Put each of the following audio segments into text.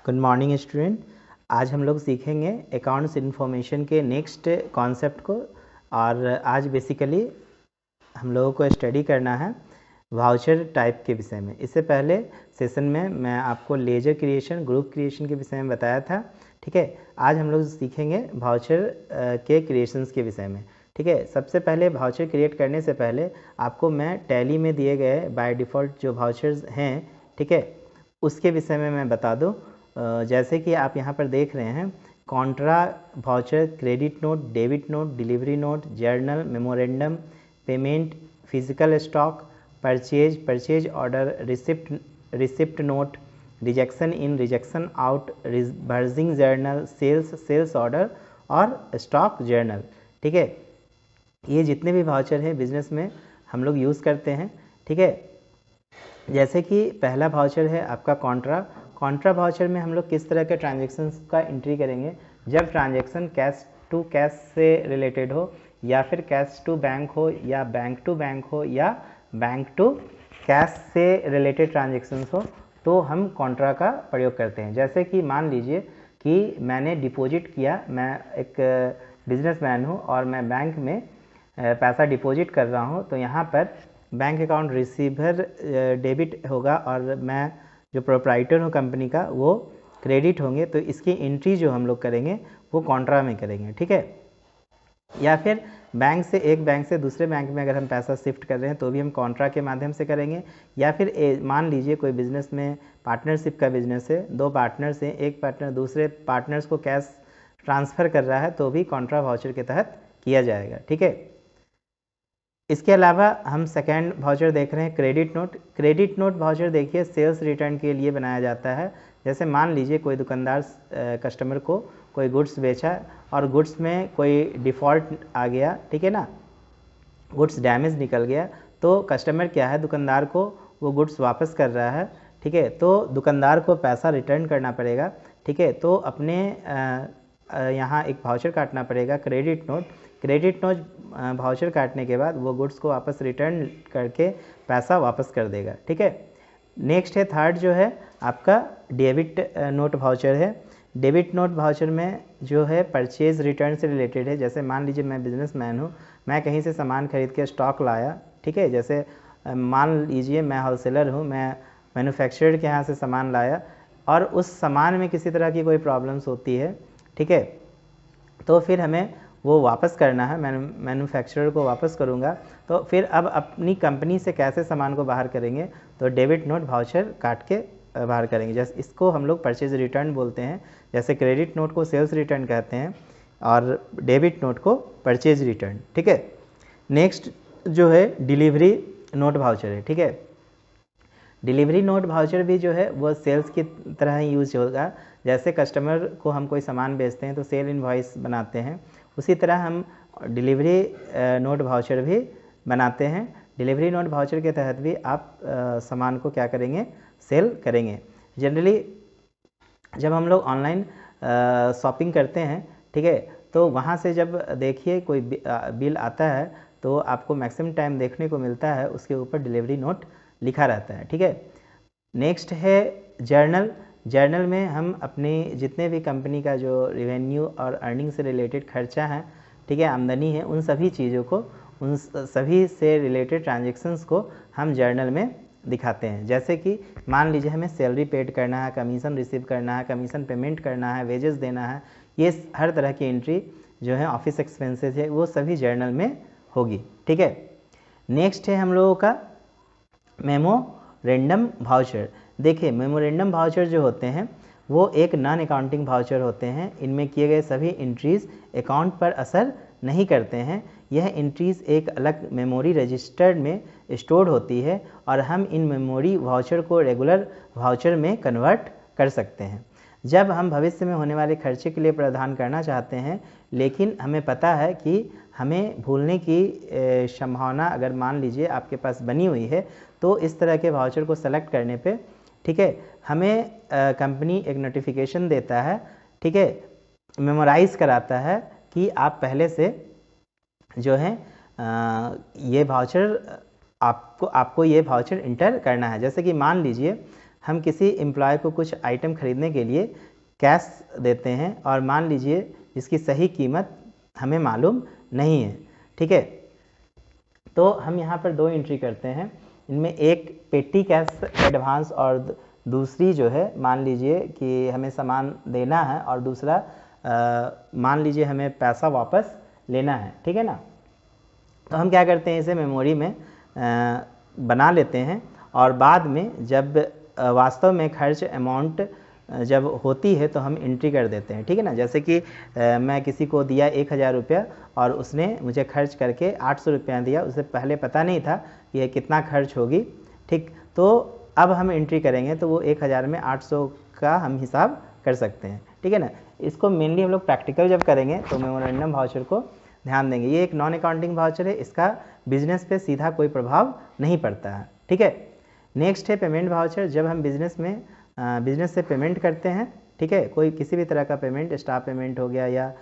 Good morning student. आज हम लोग सीखेंगे अकाउंट्स इन्फॉर्मेशन के नेक्स्ट कॉन्सेप्ट को। और आज बेसिकली हम लोगों को स्टडी करना है वाउचर टाइप के विषय में। इससे पहले सेशन में मैं आपको लेजर क्रिएशन, ग्रुप क्रिएशन के विषय में बताया था। ठीक है, आज हम लोग सीखेंगे वाउचर के क्रिएशंस के विषय में। ठीक है, सबसे पहले वाउचर क्रिएट करने से पहले आपको मैं टैली में दिए गए बाय डिफ़ॉल्ट जो वाउचर्स हैं, ठीक है, उसके विषय में मैं बता दूं। जैसे कि आप यहाँ पर देख रहे हैं, contra voucher, credit note, debit note, delivery note, journal, memorandum, payment, physical stock, purchase order, receipt note, rejection in, rejection out, reversing journal, sales order और स्टॉक जर्नल। ठीक है, ये जितने भी वाउचर हैं बिजनेस में हम लोग यूज़ करते हैं। ठीक है, जैसे कि पहला वाउचर है आपका कॉन्ट्रा वाउचर में हम लोग किस तरह के ट्रांजेक्शन्स का एंट्री करेंगे। जब ट्रांजेक्शन कैश टू कैश से रिलेटेड हो, या फिर कैश टू बैंक हो, या बैंक टू बैंक हो, या बैंक टू कैश से रिलेटेड ट्रांजेक्शन्स हो, तो हम कॉन्ट्रा का प्रयोग करते हैं। जैसे कि मान लीजिए कि मैंने डिपॉजिट किया, मैं एक बिजनेसमैन हूँ और मैं बैंक में पैसा डिपॉजिट कर रहा हूँ, तो यहाँ पर बैंक अकाउंट रिसीवर डेबिट होगा और मैं जो प्रोप्राइटर हूँ कंपनी का वो क्रेडिट होंगे। तो इसकी एंट्री जो हम लोग करेंगे वो कॉन्ट्रा में करेंगे। ठीक है, या फिर बैंक से एक बैंक से दूसरे बैंक में अगर हम पैसा शिफ्ट कर रहे हैं तो भी हम कॉन्ट्रा के माध्यम से करेंगे। या फिर मान लीजिए कोई बिजनेस में पार्टनरशिप का बिजनेस है, दो पार्टनर्स हैं, एक पार्टनर दूसरे पार्टनर्स को कैश ट्रांसफ़र कर रहा है तो भी कॉन्ट्रा वाउचर के तहत किया जाएगा। ठीक है, इसके अलावा हम सेकेंड वाउचर देख रहे हैं क्रेडिट नोट वाउचर देखिए सेल्स रिटर्न के लिए बनाया जाता है। जैसे मान लीजिए कोई दुकानदार कस्टमर को कोई गुड्स बेचा और गुड्स में कोई डिफ़ॉल्ट आ गया, ठीक है ना, गुड्स डैमेज निकल गया, तो कस्टमर क्या है, दुकानदार को वो गुड्स वापस कर रहा है। ठीक है, तो दुकानदार को पैसा रिटर्न करना पड़ेगा। ठीक है, तो अपने यहाँ एक वाउचर काटना पड़ेगा क्रेडिट नोट वाउचर काटने के बाद वो गुड्स को वापस रिटर्न करके पैसा वापस कर देगा। ठीक है, नेक्स्ट है थर्ड जो है आपका डेबिट नोट वाउचर है। डेबिट नोट वाउचर में जो है परचेज रिटर्न से रिलेटेड है। जैसे मान लीजिए मैं बिजनेसमैन हूँ, मैं कहीं से सामान खरीद के स्टॉक लाया। ठीक है, जैसे मान लीजिए मैं होलसेलर हूँ, मैं मैन्युफैक्चरर के यहाँ से सामान लाया और उस सामान में किसी तरह की कोई प्रॉब्लम्स होती है, ठीक है, तो फिर हमें वो वापस करना है, मैं मैन्युफैक्चरर को वापस करूँगा। तो फिर अब अपनी कंपनी से कैसे सामान को बाहर करेंगे, तो डेबिट नोट वाउचर काट के बाहर करेंगे। जैसे इसको हम लोग परचेज रिटर्न बोलते हैं। जैसे क्रेडिट नोट को सेल्स रिटर्न कहते हैं और डेबिट नोट को परचेज रिटर्न। ठीक है, नेक्स्ट जो है डिलीवरी नोट वाउचर है। ठीक है, डिलीवरी नोट वाउचर भी जो है वो सेल्स की तरह ही यूज होगा। जैसे कस्टमर को हम कोई सामान बेचते हैं तो सेल इनवॉइस बनाते हैं, उसी तरह हम डिलीवरी नोट वाउचर भी बनाते हैं। डिलीवरी नोट वाउचर के तहत भी आप सामान को क्या करेंगे, सेल करेंगे। जनरली जब हम लोग ऑनलाइन शॉपिंग करते हैं, ठीक है, तो वहाँ से जब देखिए कोई बिल आता है तो आपको मैक्सिमम टाइम देखने को मिलता है उसके ऊपर डिलीवरी नोट लिखा रहता है। ठीक है, नेक्स्ट है जर्नल में हम अपने जितने भी कंपनी का जो रेवेन्यू और अर्निंग से रिलेटेड खर्चा है, ठीक है, आमदनी है, उन सभी चीज़ों को, उन सभी से रिलेटेड ट्रांजेक्शन्स को हम जर्नल में दिखाते हैं। जैसे कि मान लीजिए हमें सैलरी पेड करना है, कमीशन रिसीव करना है, कमीशन पेमेंट करना है, वेजेस देना है, ये हर तरह की एंट्री जो है ऑफिस एक्सपेंसेस है वो सभी जर्नल में होगी। ठीक है, नेक्स्ट है हम लोगों का मेमोरेंडम वाउचर। देखिए मेमोरेंडम वाउचर जो होते हैं वो एक नॉन अकाउंटिंग वाउचर होते हैं। इनमें किए गए सभी एंट्रीज अकाउंट पर असर नहीं करते हैं। यह एंट्रीज एक अलग मेमोरी रजिस्टर में स्टोर्ड होती है और हम इन मेमोरी वाउचर को रेगुलर वाउचर में कन्वर्ट कर सकते हैं। जब हम भविष्य में होने वाले खर्चे के लिए प्रावधान करना चाहते हैं, लेकिन हमें पता है कि हमें भूलने की संभावना अगर मान लीजिए आपके पास बनी हुई है, तो इस तरह के वाउचर को सेलेक्ट करने पे, ठीक है, हमें कंपनी एक नोटिफिकेशन देता है, ठीक है, मेमोराइज कराता है कि आप पहले से जो है ये वाउचर आपको ये वाउचर इंटर करना है। जैसे कि मान लीजिए हम किसी एम्प्लॉय को कुछ आइटम खरीदने के लिए कैश देते हैं और मान लीजिए जिसकी सही कीमत हमें मालूम नहीं है, ठीक है। तो हम यहाँ पर 2 एंट्री करते हैं, इनमें एक पेटी कैश एडवांस और दूसरी जो है मान लीजिए कि हमें सामान देना है और दूसरा मान लीजिए हमें पैसा वापस लेना है, ठीक है ना। तो हम क्या करते हैं, इसे मेमोरी में बना लेते हैं और बाद में जब वास्तव में खर्च अमाउंट जब होती है तो हम एंट्री कर देते हैं, ठीक है ना। जैसे कि मैं किसी को दिया 1000 रुपया और उसने मुझे खर्च करके 800 रुपया दिया, उसे पहले पता नहीं था कि यह कितना खर्च होगी, ठीक। तो अब हम एंट्री करेंगे तो वो 1000 में 800 का हम हिसाब कर सकते हैं, ठीक है ना। इसको मेनली हम लोग प्रैक्टिकल जब करेंगे तो मेमोरेंडम वाउचर को ध्यान देंगे। ये एक नॉन अकाउंटिंग वाउचर है, इसका बिजनेस पे सीधा कोई प्रभाव नहीं पड़ता है, ठीक है। नेक्स्ट है पेमेंट वाउचर। जब हम बिजनेस से पेमेंट करते हैं, ठीक है, कोई किसी भी तरह का पेमेंट, स्टाफ पेमेंट हो गया या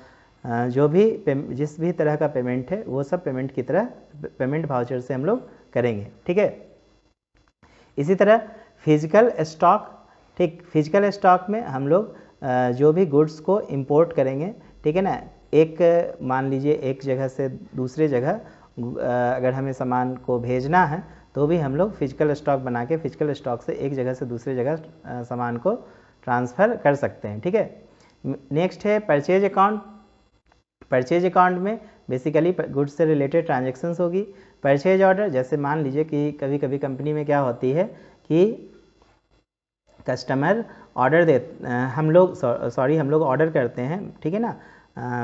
जो भी जिस भी तरह का पेमेंट है वो सब पेमेंट की तरह पेमेंट वाउचर से हम लोग करेंगे, ठीक है। इसी तरह फिजिकल स्टॉक, ठीक, फिजिकल स्टॉक में हम लोग जो भी गुड्स को इंपोर्ट करेंगे, ठीक है ना, एक मान लीजिए एक जगह से दूसरे जगह अगर हमें सामान को भेजना है तो भी हम लोग फिजिकल स्टॉक बना के फिजिकल स्टॉक से एक जगह से दूसरी जगह सामान को ट्रांसफ़र कर सकते हैं, ठीक है। नेक्स्ट है परचेज अकाउंट। परचेज अकाउंट में बेसिकली गुड्स से रिलेटेड ट्रांजैक्शंस होगी। परचेज ऑर्डर, जैसे मान लीजिए कि कभी कभी कंपनी में क्या होती है कि कस्टमर ऑर्डर दे हम लोग ऑर्डर करते हैं, ठीक है ना,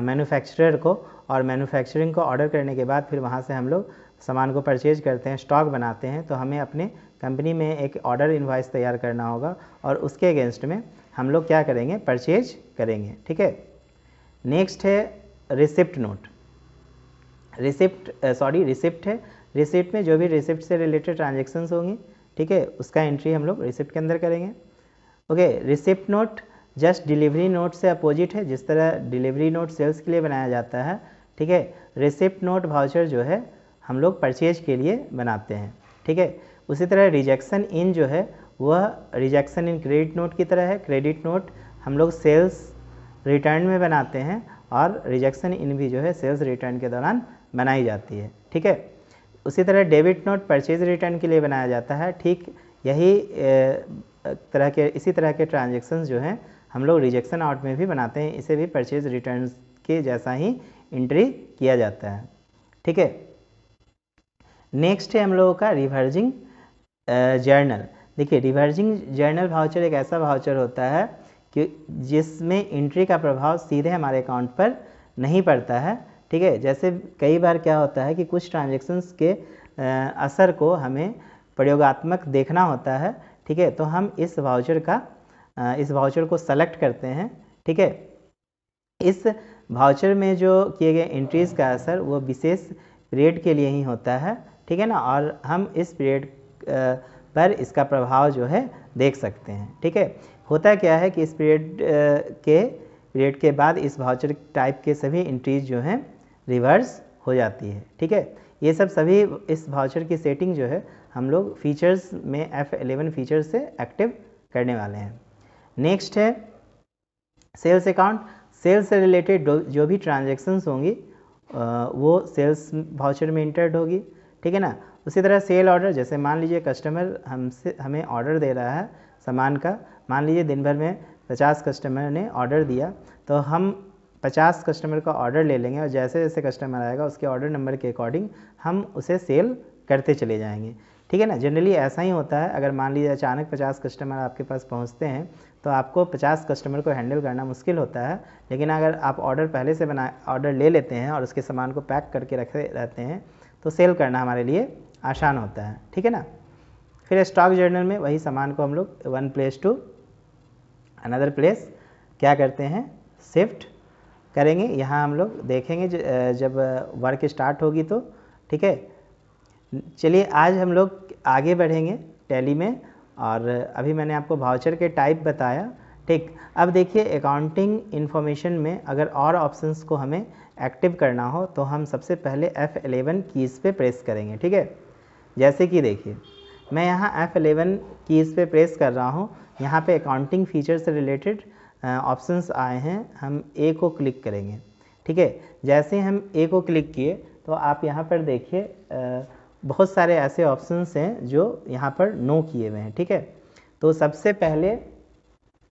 मैन्युफैक्चरर को, और मैन्युफैक्चरिंग को ऑर्डर करने के बाद फिर वहाँ से हम लोग सामान को परचेज करते हैं, स्टॉक बनाते हैं। तो हमें अपने कंपनी में एक ऑर्डर इनवॉइस तैयार करना होगा और उसके अगेंस्ट में हम लोग क्या करेंगे, परचेज करेंगे, ठीक है। नेक्स्ट है रिसिप्ट नोट। रिसिप्ट है। रिसिप्ट में जो भी रिसिप्ट से रिलेटेड ट्रांजेक्शन्स होंगी, ठीक है, उसका एंट्री हम लोग रिसिप्ट के अंदर करेंगे। Okay, receipt note just delivery note से अपोजिट है। जिस तरह डिलीवरी नोट सेल्स के लिए बनाया जाता है, ठीक है, रिसिप्ट नोट वाउचर जो है हम लोग परचेज के लिए बनाते हैं, ठीक है। उसी तरह रिजेक्शन इन जो है वह रिजेक्शन इन क्रेडिट नोट की तरह है। क्रेडिट नोट हम लोग सेल्स रिटर्न में बनाते हैं और रिजेक्शन इन भी जो है सेल्स रिटर्न के दौरान बनाई जाती है, ठीक है। उसी तरह डेबिट नोट परचेज रिटर्न के लिए बनाया जाता है। ठीक यही इसी तरह के ट्रांजेक्शन्स जो हैं हम लोग रिजेक्शन आउट में भी बनाते हैं, इसे भी परचेज रिटर्न के जैसा ही एंट्री किया जाता है, ठीक है। नेक्स्ट है हम लोगों का रिवर्जिंग जर्नल। देखिए, रिवर्जिंग जर्नल वाउचर एक ऐसा वाउचर होता है कि जिसमें एंट्री का प्रभाव सीधे हमारे अकाउंट पर नहीं पड़ता है, ठीक है। जैसे कई बार क्या होता है कि कुछ ट्रांजेक्शन्स के असर को हमें प्रयोगात्मक देखना होता है, ठीक है, तो हम इस वाउचर को सेलेक्ट करते हैं, ठीक है। इस वाउचर में जो किए गए एंट्रीज़ का असर वो विशेष पीरियड के लिए ही होता है, ठीक है ना, और हम इस पीरियड पर इसका प्रभाव जो है देख सकते हैं, ठीक है। होता क्या है कि इस पीरियड के बाद इस वाउचर टाइप के सभी एंट्रीज जो हैं रिवर्स हो जाती है, ठीक है। ये सब सभी इस वाउचर की सेटिंग जो है हम लोग फीचर्स में F11 फीचर से एक्टिव करने वाले हैं। नेक्स्ट है सेल्स अकाउंट। सेल्स से रिलेटेड जो भी ट्रांजैक्शंस होंगी वो सेल्स वाउचर में इंटर्ड होगी, ठीक है ना। उसी तरह सेल ऑर्डर, जैसे मान लीजिए कस्टमर हमें ऑर्डर दे रहा है सामान का, मान लीजिए दिन भर में 50 कस्टमर ने ऑर्डर दिया, तो हम 50 कस्टमर का ऑर्डर ले लेंगे और जैसे जैसे कस्टमर आएगा उसके ऑर्डर नंबर के अकॉर्डिंग हम उसे सेल करते चले जाएंगे, ठीक है ना। जनरली ऐसा ही होता है। अगर मान लीजिए अचानक 50 कस्टमर आपके पास पहुंचते हैं तो आपको 50 कस्टमर को हैंडल करना मुश्किल होता है, लेकिन अगर आप ऑर्डर पहले से ऑर्डर ले लेते हैं और उसके सामान को पैक करके रखे रहते हैं तो सेल करना हमारे लिए आसान होता है, ठीक है ना। फिर स्टॉक जर्नल में वही सामान को हम लोग one place to another place क्या करते हैं, शिफ्ट करेंगे। यहाँ हम लोग देखेंगे जब वर्क स्टार्ट होगी तो, ठीक है। चलिए आज हम लोग आगे बढ़ेंगे टैली में, और अभी मैंने आपको वाउचर के टाइप बताया, ठीक। अब देखिए अकाउंटिंग इन्फॉर्मेशन में अगर और ऑप्शंस को हमें एक्टिव करना हो तो हम सबसे पहले F11 कीज़ पे प्रेस करेंगे, ठीक है। जैसे कि देखिए मैं यहाँ F11 कीज़ पे प्रेस कर रहा हूँ। यहाँ पे अकाउंटिंग फीचर से रिलेटेड ऑप्शंस आए हैं, हम ए को क्लिक करेंगे। ठीक है, जैसे हम ए को क्लिक किए तो आप यहाँ पर देखिए बहुत सारे ऐसे ऑप्शंस हैं जो यहाँ पर नो किए हुए हैं। ठीक है, तो सबसे पहले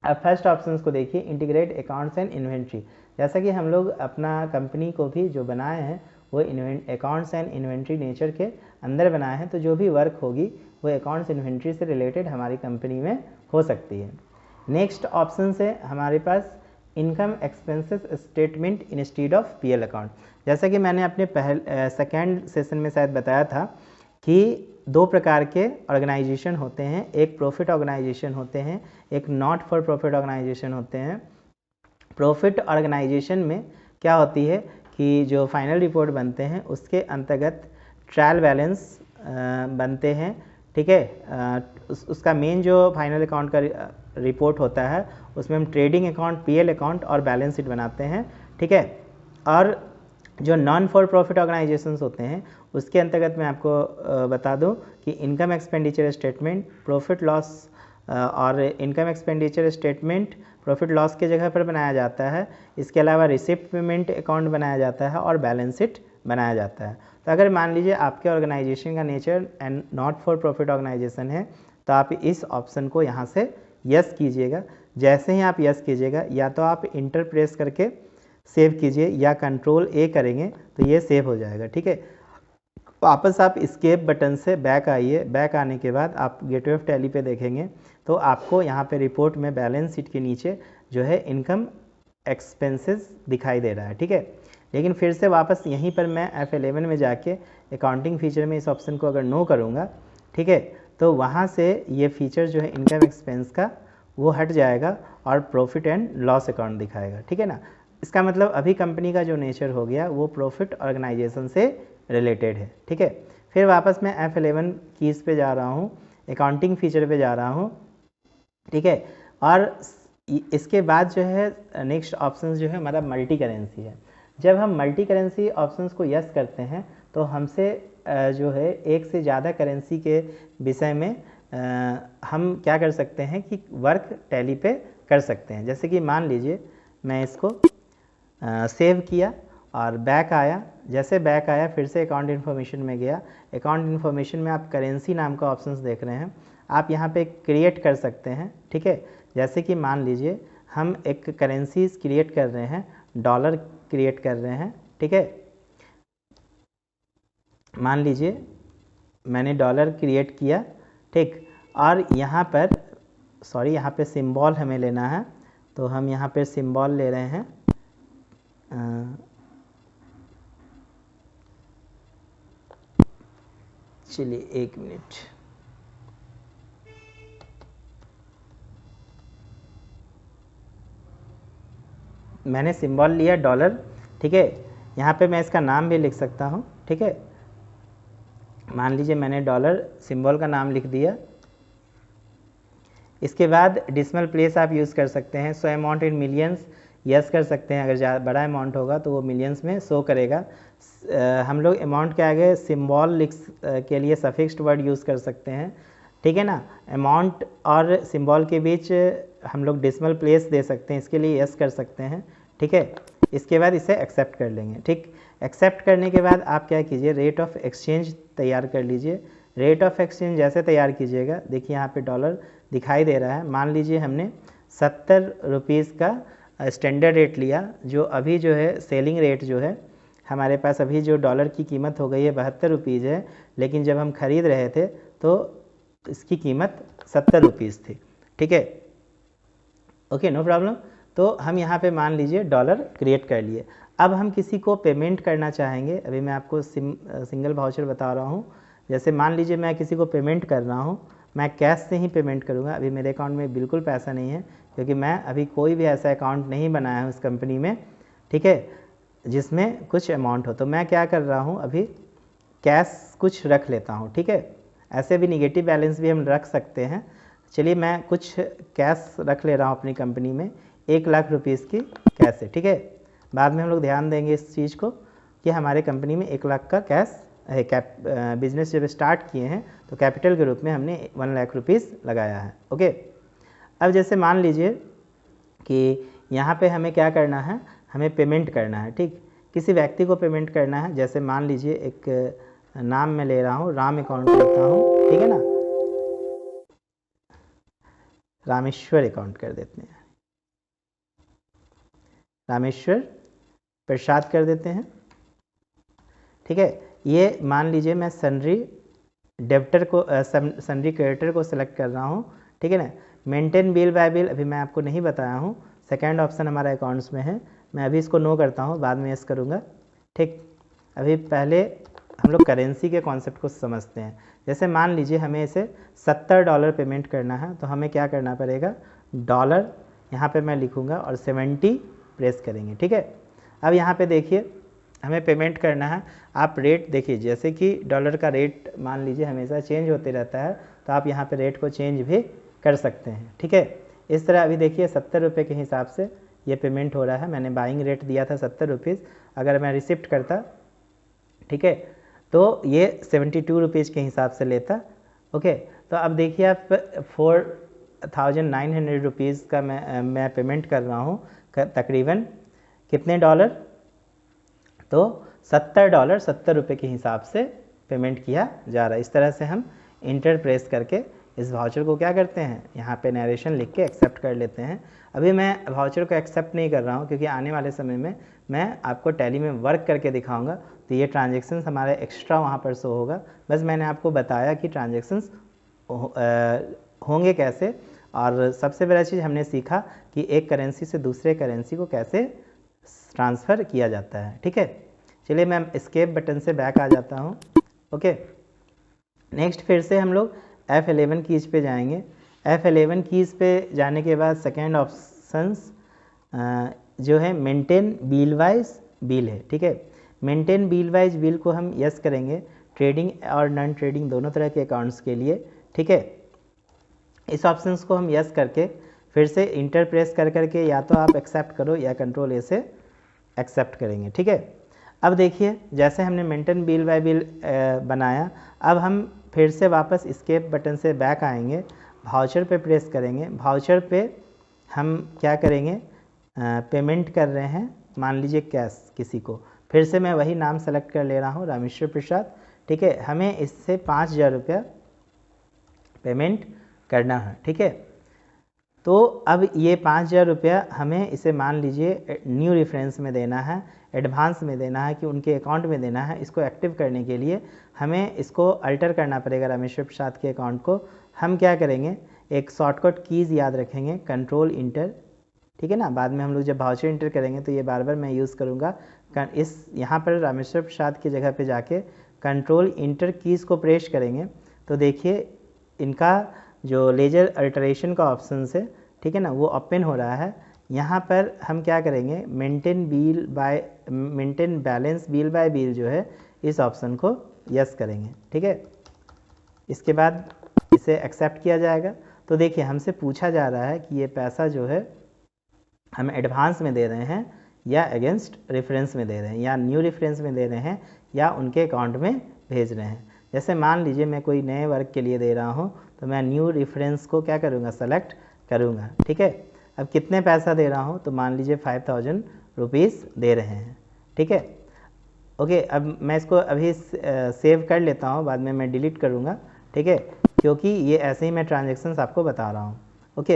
अब फर्स्ट ऑप्शंस को देखिए, इंटीग्रेट अकाउंट्स एंड इन्वेंट्री। जैसा कि हम लोग अपना कंपनी को भी जो बनाए हैं वो अकाउंट्स एंड इन्वेंट्री नेचर के अंदर बनाए हैं, तो जो भी वर्क होगी वो अकाउंट्स इन्वेंट्री से रिलेटेड हमारी कंपनी में हो सकती है। नेक्स्ट ऑप्शन से हमारे पास income expenses statement instead of PL account. जैसा कि मैंने अपने सेकेंड सेशन में शायद बताया था कि दो प्रकार के ऑर्गेनाइजेशन होते हैं, एक प्रॉफिट ऑर्गेनाइजेशन होते हैं, एक नॉट फॉर प्रॉफिट ऑर्गेनाइजेशन होते हैं। प्रॉफिट ऑर्गेनाइजेशन में क्या होती है कि जो फाइनल रिपोर्ट बनते हैं उसके अंतर्गत ट्रायल बैलेंस बनते हैं। ठीक है, उसका मेन जो फाइनल अकाउंट का रिपोर्ट होता है उसमें हम ट्रेडिंग अकाउंट, पीएल अकाउंट और बैलेंस शीट बनाते हैं। ठीक है, और जो नॉन फॉर प्रॉफिट ऑर्गेनाइजेशंस होते हैं उसके अंतर्गत मैं आपको बता दूं कि income expenditure statement, profit loss और income expenditure statement profit loss के जगह पर बनाया जाता है। इसके अलावा रिसिप्ट पेमेंट अकाउंट बनाया जाता है और बैलेंस शीट बनाया जाता है। तो अगर मान लीजिए आपके ऑर्गेनाइजेशन का nature and not for profit organisation है तो आप इस ऑप्शन को यहाँ से यस कीजिएगा। जैसे ही आप यस कीजिएगा, या तो आप इंटर प्रेस करके सेव कीजिए या कंट्रोल ए करेंगे तो ये सेव हो जाएगा। ठीक है, वापस आप एस्केप बटन से बैक आइए। बैक आने के बाद आप गेटवे ऑफ टैली पे देखेंगे तो आपको यहाँ पे रिपोर्ट में बैलेंस शीट के नीचे जो है इनकम एक्सपेंसेस दिखाई दे रहा है। ठीक है, लेकिन फिर से वापस यहीं पर मैं F11 में जाके अकाउंटिंग फीचर में इस ऑप्शन को अगर नो करूँगा, ठीक है, तो वहाँ से ये फीचर जो है इनकम एक्सपेंस का वो हट जाएगा और प्रॉफिट एंड लॉस अकाउंट दिखाएगा। ठीक है ना, इसका मतलब अभी कंपनी का जो नेचर हो गया वो प्रॉफिट ऑर्गेनाइजेशन से रिलेटेड है। ठीक है, फिर वापस मैं F11 कीज़ पे जा रहा हूँ, अकाउंटिंग फीचर पे जा रहा हूँ। ठीक है, और इसके बाद जो है नेक्स्ट ऑप्शन जो है हमारा मल्टी करेंसी है। जब हम मल्टी करेंसी ऑप्शंस को यस करते हैं तो हमसे जो है एक से ज़्यादा करेंसी के विषय में हम क्या कर सकते हैं कि वर्क टैली पे कर सकते हैं। जैसे कि मान लीजिए मैं इसको सेव किया और बैक आया। जैसे बैक आया फिर से अकाउंट इन्फॉर्मेशन में गया। अकाउंट इन्फॉर्मेशन में आप करेंसी नाम का ऑप्शंस देख रहे हैं, आप यहाँ पे क्रिएट कर सकते हैं। ठीक है, जैसे कि मान लीजिए हम एक करेंसीज क्रिएट कर रहे हैं, डॉलर क्रिएट कर रहे हैं। ठीक है, मान लीजिए मैंने डॉलर क्रिएट किया। ठीक, और यहाँ पर यहाँ पे सिंबल हमें लेना है, तो हम यहाँ पे सिंबल ले रहे हैं। चलिए 1 मिनट, मैंने सिंबल लिया डॉलर। ठीक है, यहाँ पे मैं इसका नाम भी लिख सकता हूँ। ठीक है, मान लीजिए मैंने डॉलर सिंबल का नाम लिख दिया। इसके बाद डेसिमल प्लेस आप यूज़ कर सकते हैं। So amount in millions yes कर सकते हैं, अगर ज़्यादा बड़ा अमाउंट होगा तो वो मिलियंस में शो करेगा। हम लोग अमाउंट के आगे सिंबल के लिए सफिक्स्ड वर्ड यूज़ कर सकते हैं। ठीक है ना, अमाउंट और सिंबल के बीच हम लोग डेसिमल प्लेस दे सकते हैं, इसके लिए यस कर सकते हैं। ठीक है, इसके बाद इसे एक्सेप्ट कर लेंगे। ठीक, एक्सेप्ट करने के बाद आप क्या कीजिए, रेट ऑफ एक्सचेंज तैयार कर लीजिए। रेट ऑफ एक्सचेंज जैसे तैयार कीजिएगा, देखिए यहाँ पे डॉलर दिखाई दे रहा है। मान लीजिए हमने 70 रुपीज़ का स्टैंडर्ड रेट लिया, जो अभी जो है सेलिंग रेट जो है हमारे पास अभी जो डॉलर की कीमत हो गई है 72 रुपीज़ है, लेकिन जब हम ख़रीद रहे थे तो इसकी कीमत 70 रुपीज़ थी। ठीक है, ओके, नो प्रॉब्लम। तो हम यहाँ पे मान लीजिए डॉलर क्रिएट कर लिए। अब हम किसी को पेमेंट करना चाहेंगे। अभी मैं आपको सिंगल वाउचर बता रहा हूँ। जैसे मान लीजिए मैं किसी को पेमेंट कर रहा हूँ, मैं कैश से ही पेमेंट करूँगा। अभी मेरे अकाउंट में बिल्कुल पैसा नहीं है, क्योंकि मैं अभी कोई भी ऐसा अकाउंट नहीं बनाया है उस कंपनी में। ठीक है, जिसमें कुछ अमाउंट हो। तो मैं क्या कर रहा हूँ, अभी कैश कुछ रख लेता हूँ। ठीक है, ऐसे भी निगेटिव बैलेंस भी हम रख सकते हैं। चलिए मैं कुछ कैश रख ले रहा हूँ अपनी कंपनी में, 1 लाख रुपीज़ की कैश है। ठीक है, बाद में हम लोग ध्यान देंगे इस चीज़ को कि हमारे कंपनी में 1 लाख का कैश है। बिजनेस जब स्टार्ट किए हैं तो कैपिटल के रूप में हमने 1 लाख रुपीज़ लगाया है। ओके, अब जैसे मान लीजिए कि यहाँ पे हमें क्या करना है, हमें पेमेंट करना है। ठीक, किसी व्यक्ति को पेमेंट करना है। जैसे मान लीजिए एक नाम मैं ले रहा हूँ, राम अकाउंट लेता हूँ, ठीक है ना, रामेश्वर अकाउंट कर देते हैं, रामेश्वर प्रसाद कर देते हैं। ठीक है, ये मान लीजिए मैं सन्ड्री डेबिटर को सन्ड्री क्रेडिटर को सिलेक्ट कर रहा हूँ। ठीक है ना, मेंटेन बिल बाय बिल अभी मैं आपको नहीं बताया हूँ, सेकंड ऑप्शन हमारा अकाउंट्स में है। मैं अभी इसको नो करता हूँ, बाद में यस करूँगा। ठीक, अभी पहले हम लोग करेंसी के कॉन्सेप्ट को समझते हैं। जैसे मान लीजिए हमें इसे $70 पेमेंट करना है, तो हमें क्या करना पड़ेगा, डॉलर यहाँ पे मैं लिखूँगा और 70 प्रेस करेंगे। ठीक है, अब यहाँ पे देखिए हमें पेमेंट करना है। आप रेट देखिए, जैसे कि डॉलर का रेट मान लीजिए हमेशा चेंज होते रहता है, तो आप यहाँ पे रेट को चेंज भी कर सकते हैं। ठीक है, इस तरह अभी देखिए 70 रुपये के हिसाब से ये पेमेंट हो रहा है। मैंने बाइंग रेट दिया था 70 रुपीज़, अगर मैं रिसिप्ट करता, ठीक है, तो ये 72 रुपीज़ के हिसाब से लेता। ओके, तो अब देखिए आप 4,900 रुपीज़ का मैं पेमेंट कर रहा हूँ, तकरीबन कितने डॉलर, तो $70 70 रुपये के हिसाब से पेमेंट किया जा रहा है। इस तरह से हम इंटर प्रेस करके इस वाउचर को क्या करते हैं, यहाँ पे नरेशन लिख के एक्सेप्ट कर लेते हैं। अभी मैं वाउचर को एक्सेप्ट नहीं कर रहा हूँ, क्योंकि आने वाले समय में मैं आपको टैली में वर्क करके दिखाऊंगा, तो ये ट्रांजेक्शन्स हमारे एक्स्ट्रा वहाँ पर शो होगा। बस मैंने आपको बताया कि ट्रांजेक्शन्स होंगे कैसे, और सबसे बड़ा चीज़ हमने सीखा कि एक करेंसी से दूसरे करेंसी को कैसे ट्रांसफ़र किया जाता है। ठीक है, चलिए मैं एस्केप बटन से बैक आ जाता हूँ। ओके, नेक्स्ट फिर से हम लोग F11 कीज़ पे जाएंगे। F11 कीज़ पे जाने के बाद सेकेंड ऑप्शंस जो है मेंटेन बिल वाइज बिल है। ठीक है, मेंटेन बिल वाइज बिल को हम यस करेंगे, ट्रेडिंग और नॉन ट्रेडिंग दोनों तरह के अकाउंट्स के लिए। ठीक है, इस ऑप्शंस को हम यस करके फिर से इंटर प्रेस कर करके या तो आप एक्सेप्ट करो या कंट्रोल ए से एक्सेप्ट करेंगे। ठीक है, अब देखिए जैसे हमने मेंटेन बिल बाय बिल बनाया, अब हम फिर से वापस एस्केप बटन से बैक आएंगे, वाउचर पे प्रेस करेंगे। वाउचर पे हम क्या करेंगे, पेमेंट कर रहे हैं, मान लीजिए कैश किसी को, फिर से मैं वही नाम सेलेक्ट कर ले रहा हूँ, रामेश्वर प्रसाद। ठीक है, हमें इससे 5,000 रुपया पेमेंट करना है। ठीक है, तो अब ये 5,000 रुपया हमें इसे मान लीजिए न्यू रेफरेंस में देना है, एडवांस में देना है कि उनके अकाउंट में देना है। इसको एक्टिव करने के लिए हमें इसको अल्टर करना पड़ेगा रामेश्वर प्रसाद के अकाउंट को। हम क्या करेंगे, एक शॉर्टकट कीज़ याद रखेंगे, कंट्रोल इंटर। ठीक है ना, बाद में हम लोग जब वाउचर इंटर करेंगे तो ये बार बार मैं यूज़ करूँगा। इस यहाँ पर रामेश्वर प्रसाद की जगह पे जाके कंट्रोल इंटर कीज़ को प्रेस करेंगे, तो देखिए इनका जो लेजर अल्टरेशन का ऑप्शन है, ठीक है ना, वो ओपन हो रहा है। यहाँ पर हम क्या करेंगे, maintain balance bill bye bill जो है, इस ऑप्शन को यस करेंगे। ठीक है, इसके बाद इसे एक्सेप्ट किया जाएगा। तो देखिए हमसे पूछा जा रहा है कि ये पैसा जो है हम एडवांस में दे रहे हैं या अगेंस्ट रेफरेंस में दे रहे हैं, या न्यू रेफरेंस में दे रहे हैं, या उनके अकाउंट में भेज रहे हैं। जैसे मान लीजिए मैं कोई नए वर्क के लिए दे रहा हूँ, तो मैं न्यू रेफरेंस को क्या करूँगा, सेलेक्ट करूँगा। ठीक है, अब कितने पैसा दे रहा हूँ, तो मान लीजिए 5,000 रुपीज़ दे रहे हैं। ठीक है, ओके, अब मैं इसको अभी सेव कर लेता हूँ, बाद में मैं डिलीट करूँगा। ठीक है, क्योंकि ये ऐसे ही मैं ट्रांजेक्शन्स आपको बता रहा हूँ। ओके,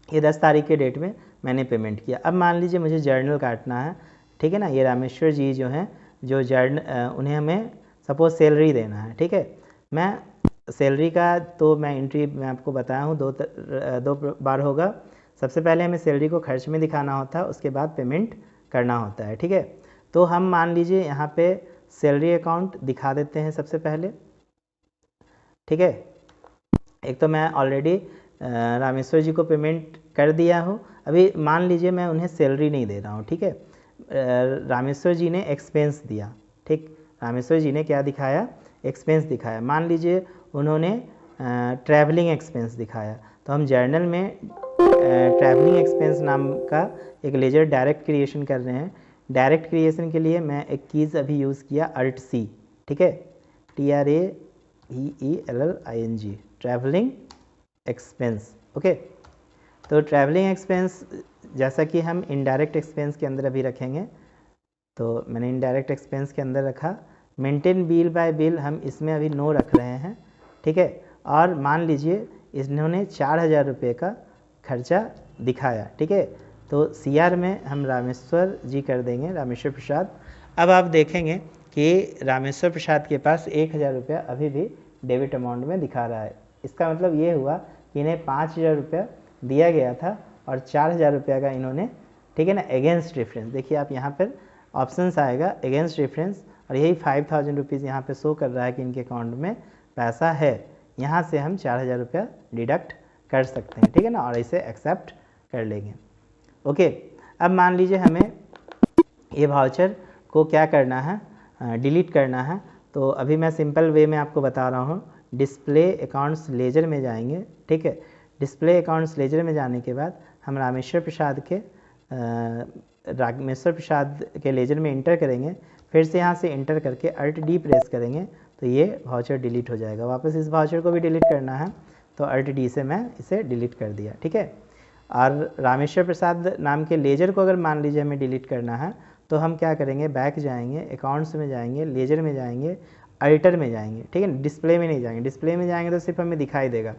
ये 10 तारीख के डेट में मैंने पेमेंट किया। अब मान लीजिए मुझे जर्नल काटना है। ठीक है ना, ये रामेश्वर जी जो हैं, जो उन्हें हमें सपोज सैलरी देना है। ठीक है, मैं सैलरी का तो मैं एंट्री मैं आपको बताया हूँ दो बार होगा। सबसे पहले हमें सैलरी को खर्च में दिखाना होता है, उसके बाद पेमेंट करना होता है। ठीक है, तो हम मान लीजिए यहाँ पे सैलरी अकाउंट दिखा देते हैं सबसे पहले। ठीक है, एक तो मैं ऑलरेडी रामेश्वर जी को पेमेंट कर दिया हूँ, अभी मान लीजिए मैं उन्हें सैलरी नहीं दे रहा हूँ। ठीक है, रामेश्वर जी ने एक्सपेंस दिया। ठीक, रामेश्वर जी ने क्या दिखाया, एक्सपेंस दिखाया। मान लीजिए उन्होंने ट्रैवलिंग एक्सपेंस दिखाया, तो हम जर्नल में ट्रैवलिंग एक्सपेंस नाम का एक लेजर डायरेक्ट क्रिएशन कर रहे हैं। डायरेक्ट क्रिएशन के लिए मैं एक कीज़ अभी यूज़ किया, अल्ट सी। ठीक है, TRA EELLING, travelling expense. Okay, तो ट्रैवलिंग एक्सपेंस जैसा कि हम इनडायरेक्ट एक्सपेंस के अंदर अभी रखेंगे, तो मैंने इनडायरेक्ट एक्सपेंस के अंदर रखा। मेंटेन बिल बाय बिल हम इसमें अभी नो रख रहे हैं, ठीक है। और मान लीजिए इन्होंने 4000 रुपये का खर्चा दिखाया, ठीक है, तो CR में हम रामेश्वर जी कर देंगे, रामेश्वर प्रसाद। अब आप देखेंगे कि रामेश्वर प्रसाद के पास 1000 रुपया अभी भी डेबिट अमाउंट में दिखा रहा है। इसका मतलब ये हुआ कि इन्हें 5000 रुपया दिया गया था और 4000 रुपया का इन्होंने, ठीक है ना, अगेंस्ट डिफरेंस। देखिए आप यहाँ पर ऑप्शंस आएगा अगेंस्ट डिफरेंस, और यही 5000 रुपीज़ यहाँ पे शो कर रहा है कि इनके अकाउंट में पैसा है। यहाँ से हम 4000 रुपया डिडक्ट कर सकते हैं, ठीक है ना, और इसे एक्सेप्ट कर लेंगे। ओके, अब मान लीजिए हमें ये वाउचर को क्या करना है, डिलीट करना है। तो अभी मैं सिंपल वे में आपको बता रहा हूँ। डिस्प्ले अकाउंट्स लेजर में जाएंगे, ठीक है। डिस्प्ले अकाउंट्स लेजर में जाने के बाद हम रामेश्वर प्रसाद के लेजर में इंटर करेंगे। फिर से यहाँ से इंटर करके Alt D प्रेस करेंगे तो ये वाउचर डिलीट हो जाएगा। वापस इस वाउचर को भी डिलीट करना है तो Alt D से मैं इसे डिलीट कर दिया, ठीक है। और रामेश्वर प्रसाद नाम के लेजर को अगर मान लीजिए हमें डिलीट करना है तो हम क्या करेंगे, बैक जाएंगे, अकाउंट्स में जाएंगे, लेजर में जाएंगे, अल्टर में जाएंगे, ठीक है। डिस्प्ले में नहीं जाएंगे, डिस्प्ले में जाएंगे तो सिर्फ हमें दिखाई देगा,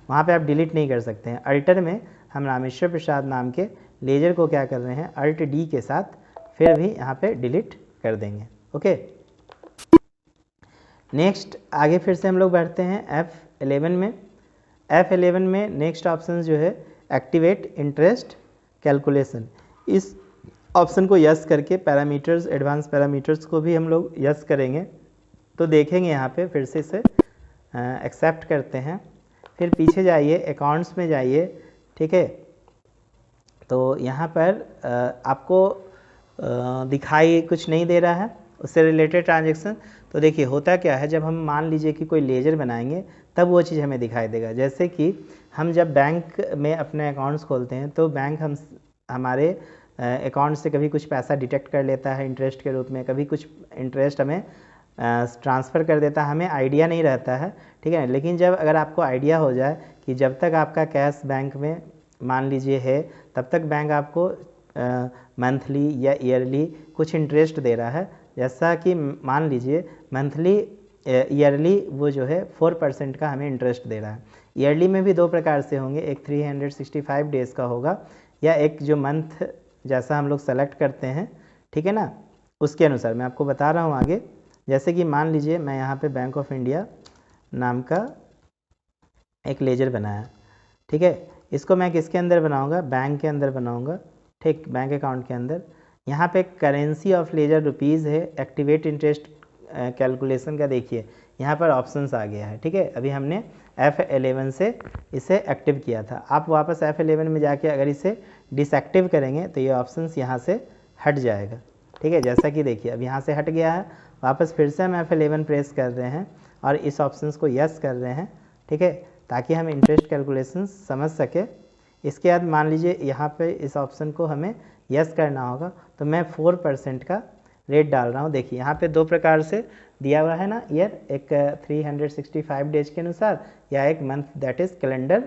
वहाँ पे आप डिलीट नहीं कर सकते हैं। अल्टर में हम रामेश्वर प्रसाद नाम के लेजर को क्या कर रहे हैं, Alt D के साथ फिर भी यहाँ पे डिलीट कर देंगे। ओके, नेक्स्ट आगे फिर से हम लोग बढ़ते हैं F11 में। F11 में नेक्स्ट ऑप्शन जो है एक्टिवेट इंटरेस्ट कैलकुलेशन। इस ऑप्शन को यस करके पैरामीटर्स, एडवांस पैरामीटर्स को भी हम लोग यस करेंगे। तो देखेंगे यहाँ पे फिर से इसे एक्सेप्ट करते हैं। फिर पीछे जाइए, अकाउंट्स में जाइए, ठीक है। तो यहाँ पर आपको दिखाई कुछ नहीं दे रहा है उससे रिलेटेड ट्रांजेक्शन। तो देखिए होता क्या है, जब हम मान लीजिए कि कोई लेजर बनाएंगे तब वो चीज़ हमें दिखाई देगा। जैसे कि हम जब बैंक में अपने अकाउंट्स खोलते हैं तो बैंक हमारे अकाउंट से कभी कुछ पैसा डिटेक्ट कर लेता है इंटरेस्ट के रूप में, कभी कुछ इंटरेस्ट हमें ट्रांसफ़र कर देता है, हमें आइडिया नहीं रहता है, ठीक है। लेकिन जब अगर आपको आइडिया हो जाए कि जब तक आपका कैश बैंक में मान लीजिए है तब तक बैंक आपको मंथली या ईयरली कुछ इंटरेस्ट दे रहा है। जैसा कि मान लीजिए मंथली ईयरली वो जो है 4% का हमें इंटरेस्ट दे रहा है। ईयरली में भी दो प्रकार से होंगे, एक 365 डेज़ का होगा या एक जो मंथ जैसा हम लोग सेलेक्ट करते हैं, ठीक है ना, उसके अनुसार मैं आपको बता रहा हूँ आगे। जैसे कि मान लीजिए मैं यहाँ पे बैंक ऑफ इंडिया नाम का एक लेजर बनाया, ठीक है। इसको मैं किसके अंदर बनाऊँगा, बैंक के अंदर बनाऊँगा, ठीक, बैंक अकाउंट के अंदर। यहाँ पे करेंसी ऑफ लेजर रुपीज़ है, एक्टिवेट इंटरेस्ट कैलकुलेशन का देखिए यहाँ पर ऑप्शंस आ गया है, ठीक है। अभी हमने F11 से इसे एक्टिव किया था। आप वापस F11 में जाके अगर इसे डिसएक्टिव करेंगे तो ये ऑप्शंस यहाँ से हट जाएगा, ठीक है। जैसा कि देखिए अब यहाँ से हट गया है, वापस फिर से हम F11 प्रेस कर रहे हैं और इस ऑप्शंस को यस कर रहे हैं, ठीक है, ताकि हम इंटरेस्ट कैलकुलेशन समझ सके। इसके बाद मान लीजिए यहाँ पे इस ऑप्शन को हमें यस करना होगा तो मैं 4% का रेट डाल रहा हूँ। देखिए यहाँ पे दो प्रकार से दिया हुआ है ना ईयर, एक 365 डेज के अनुसार या एक month, that is calendar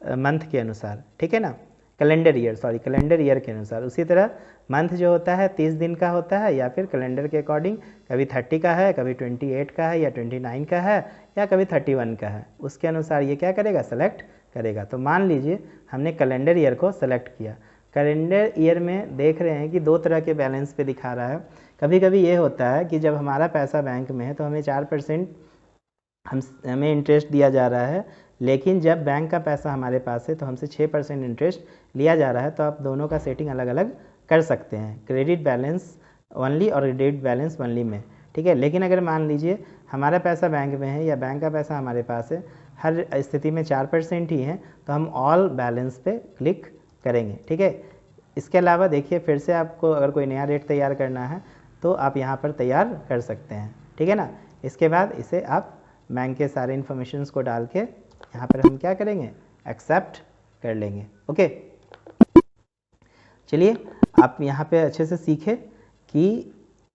month के अनुसार, ठीक है ना, कैलेंडर ईयर के अनुसार। उसी तरह मंथ जो होता है 30 दिन का होता है या फिर कैलेंडर के अकॉर्डिंग कभी 30 का है, कभी 28 का है या 29 का है या कभी 31 का है, उसके अनुसार ये क्या करेगा, सेलेक्ट करेगा। तो मान लीजिए हमने कैलेंडर ईयर को सेलेक्ट किया। कैलेंडर ईयर में देख रहे हैं कि दो तरह के बैलेंस पे दिखा रहा है। कभी कभी ये होता है कि जब हमारा पैसा बैंक में है तो हमें 4% हमें इंटरेस्ट दिया जा रहा है, लेकिन जब बैंक का पैसा हमारे पास है तो हमसे 6% इंटरेस्ट लिया जा रहा है। तो आप दोनों का सेटिंग अलग अलग कर सकते हैं, क्रेडिट बैलेंस ओनली और डेबिट बैलेंस ओनली में, ठीक है। लेकिन अगर मान लीजिए हमारा पैसा बैंक में है या बैंक का पैसा हमारे पास है, हर स्थिति में 4% ही है, तो हम ऑल बैलेंस पे क्लिक करेंगे, ठीक है। इसके अलावा देखिए फिर से आपको अगर कोई नया रेट तैयार करना है तो आप यहाँ पर तैयार कर सकते हैं, ठीक है ना। इसके बाद इसे आप बैंक के सारे इन्फॉर्मेशंस को डाल के यहाँ पर हम क्या करेंगे, एक्सेप्ट कर लेंगे। ओके, चलिए आप यहाँ पे अच्छे से सीखे कि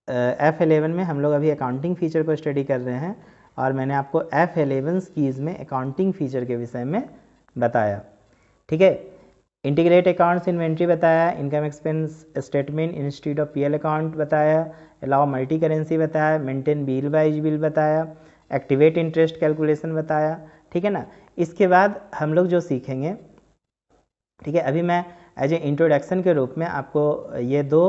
F11 में हम लोग अभी अकाउंटिंग फीचर को स्टडी कर रहे हैं और मैंने आपको F11 कीज़ में अकाउंटिंग फीचर के विषय में बताया। ठीक है, इंटीग्रेट अकाउंट्स इन्वेंट्री बताया, income expense statement institute of PL account बताया, अलाउ मल्टी करेंसी बताया, मेंटेन बिल बाइज बिल बताया, एक्टिवेट इंटरेस्ट कैलकुलेशन बताया। ठीक है ना। इसके बाद हम लोग जो सीखेंगे, ठीक है, अभी मैं एज ए इंट्रोडक्शन के रूप में आपको ये दो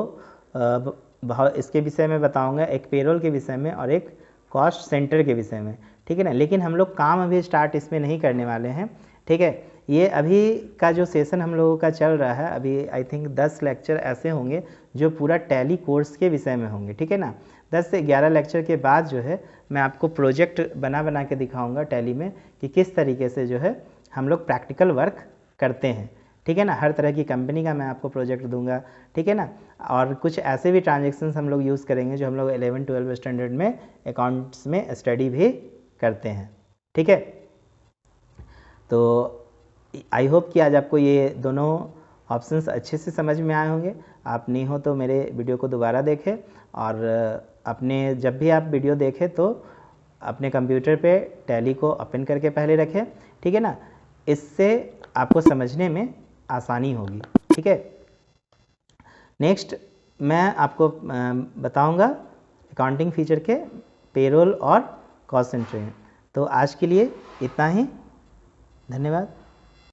इसके विषय में बताऊंगा, एक पेरोल के विषय में और एक कॉस्ट सेंटर के विषय में। ठीक है ना। लेकिन हम लोग काम अभी स्टार्ट इसमें नहीं करने वाले हैं। ठीक है, ये अभी का जो सेशन हम लोगों का चल रहा है, अभी आई थिंक 10 लेक्चर ऐसे होंगे जो पूरा टैली कोर्स के विषय में होंगे। ठीक है ना। 10 से 11 लेक्चर के बाद जो है मैं आपको प्रोजेक्ट बना के दिखाऊंगा टैली में कि किस तरीके से जो है हम लोग प्रैक्टिकल वर्क करते हैं। ठीक है ना। हर तरह की कंपनी का मैं आपको प्रोजेक्ट दूंगा। ठीक है ना। और कुछ ऐसे भी ट्रांजेक्शन्स हम लोग यूज़ करेंगे जो हम लोग 11-12 स्टैंडर्ड में अकाउंट्स में स्टडी भी करते हैं। ठीक है, तो आई होप कि आज आपको ये दोनों ऑप्शंस अच्छे से समझ में आए होंगे। आप नहीं हो तो मेरे वीडियो को दोबारा देखें, और अपने जब भी आप वीडियो देखें तो अपने कंप्यूटर पे टैली को ओपन करके पहले रखें। ठीक है ना। इससे आपको समझने में आसानी होगी। ठीक है, नेक्स्ट मैं आपको बताऊंगा अकाउंटिंग फीचर के पेरोल और कॉस्ट सेंटरिंग। तो आज के लिए इतना ही, धन्यवाद।